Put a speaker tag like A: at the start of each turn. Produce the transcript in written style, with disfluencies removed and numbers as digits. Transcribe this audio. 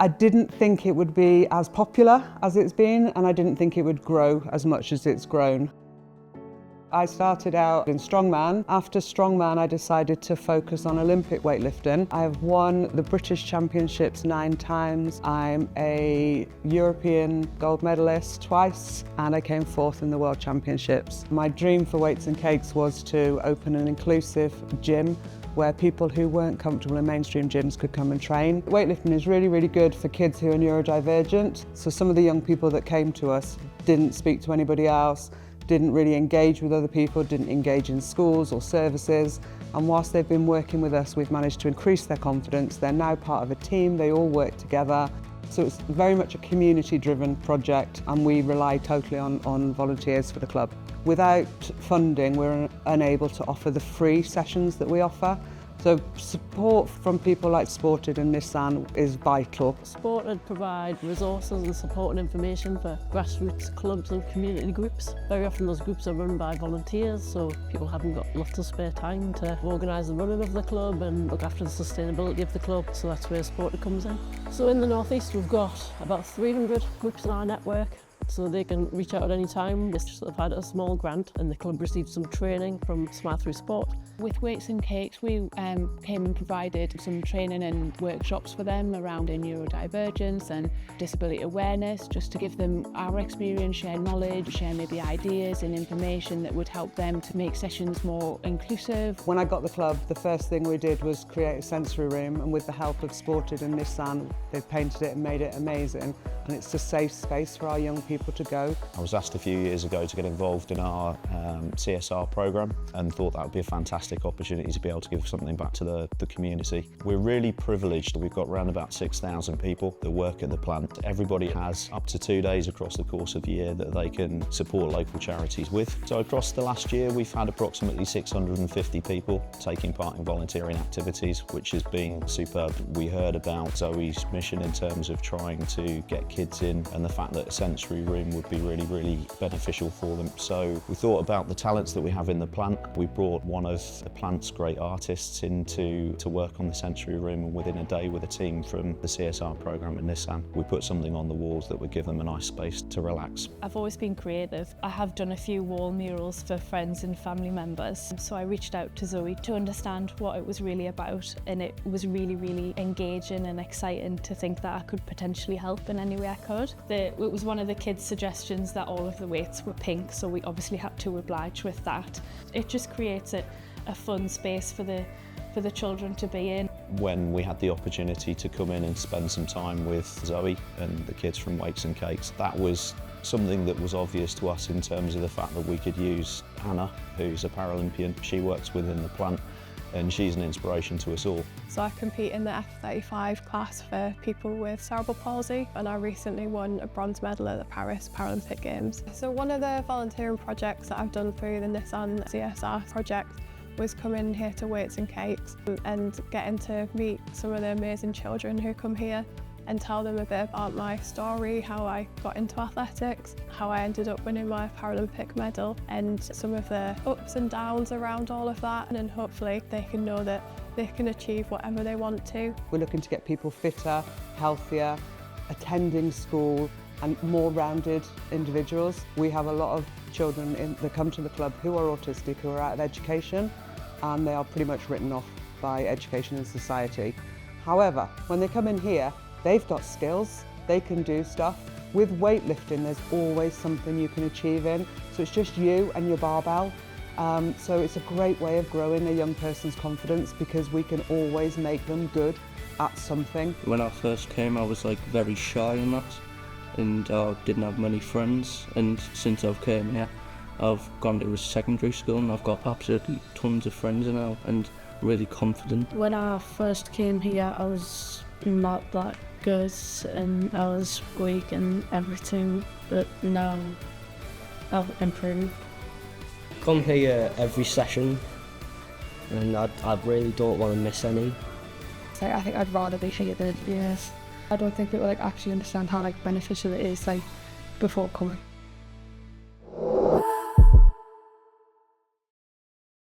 A: I didn't think it would be as popular as it's been, and I didn't think it would grow as much as it's grown. I started out in strongman. After strongman, I decided to focus on Olympic weightlifting. I have won the British Championships 9 times. I'm a European gold medalist twice, and I came 4th in the World Championships. My dream for Weights Cakes was to open an inclusive gym where people who weren't comfortable in mainstream gyms could come and train. Weightlifting is really, really good for kids who are neurodivergent. So some of the young people that came to us didn't speak to anybody else, didn't really engage with other people, didn't engage in schools or services. And whilst they've been working with us, we've managed to increase their confidence. They're now part of a team, they all work together. So it's very much a community-driven project, and we rely totally on volunteers for the club. Without funding, we're unable to offer the free sessions that we offer. So support from people like Sported and Nissan is vital.
B: Sported provide resources and support and information for grassroots clubs and community groups. Very often those groups are run by volunteers, so people haven't got lots of spare time to organise the running of the club and look after the sustainability of the club, so that's where Sported comes in. So in the North East we've got about 300 groups in our network, so they can reach out at any time. They've had a small grant and the club received some training from Smart Through Sport.
C: With Weights Cakes, we came and provided some training and workshops for them around neurodivergence and disability awareness, just to give them our experience, share knowledge, share maybe ideas and information that would help them to make sessions more inclusive.
A: When I got the club, the first thing we did was create a sensory room, and with the help of Sported and Nissan, they've painted it and made it amazing. And it's a safe space for our young people to go.
D: I was asked a few years ago to get involved in our CSR programme and thought that would be a fantastic opportunity to be able to give something back to the community. We're really privileged. We've got around about 6,000 people that work at the plant. Everybody has up to 2 days across the course of the year that they can support local charities with. So across the last year, we've had approximately 650 people taking part in volunteering activities, which has been superb. We heard about Zoe's mission in terms of trying to get kids in, and the fact that a sensory room would be really, really beneficial for them. So we thought about the talents that we have in the plant. We brought one of the plant's great artists in to work on the sensory room, and within a day with a team from the CSR programme at Nissan, we put something on the walls that would give them a nice space to relax.
E: I've always been creative. I have done a few wall murals for friends and family members, so I reached out to Zoe to understand what it was really about, and it was really, really engaging and exciting to think that I could potentially help in any way I could. It was one of the kids' suggestions that all of the weights were pink, so we obviously had to oblige with that. It just creates a fun space for the children to be in.
D: When we had the opportunity to come in and spend some time with Zoe and the kids from Weights Cakes, that was something that was obvious to us in terms of the fact that we could use Anna, who's a Paralympian. She works within the plant, and she's an inspiration to us all.
F: So I compete in the F35 class for people with cerebral palsy, and I recently won a bronze medal at the Paris Paralympic Games. So one of the volunteering projects that I've done through the Nissan CSR project was coming here to Weights Cakes and getting to meet some of the amazing children who come here and tell them a bit about my story, how I got into athletics, how I ended up winning my Paralympic medal, and some of the ups and downs around all of that, and hopefully they can know that they can achieve whatever they want to.
A: We're looking to get people fitter, healthier, attending school, and more rounded individuals. We have a lot of children that come to the club who are autistic, who are out of education, and they are pretty much written off by education and society. However, when they come in here, they've got skills, they can do stuff. With weightlifting, there's always something you can achieve in, so it's just you and your barbell. So it's a great way of growing a young person's confidence, because we can always make them good at something.
G: When I first came, I was like very shy and that, and didn't have many friends, and since I've came here, I've gone to a secondary school and I've got absolutely tons of friends now and really confident.
B: When I first came here, I was not that good and I was weak and everything, but now I've improved.
H: Come here every session, and I really don't want to miss any.
F: So I think I'd rather be here than yes. I don't think people actually understand how beneficial it is before coming.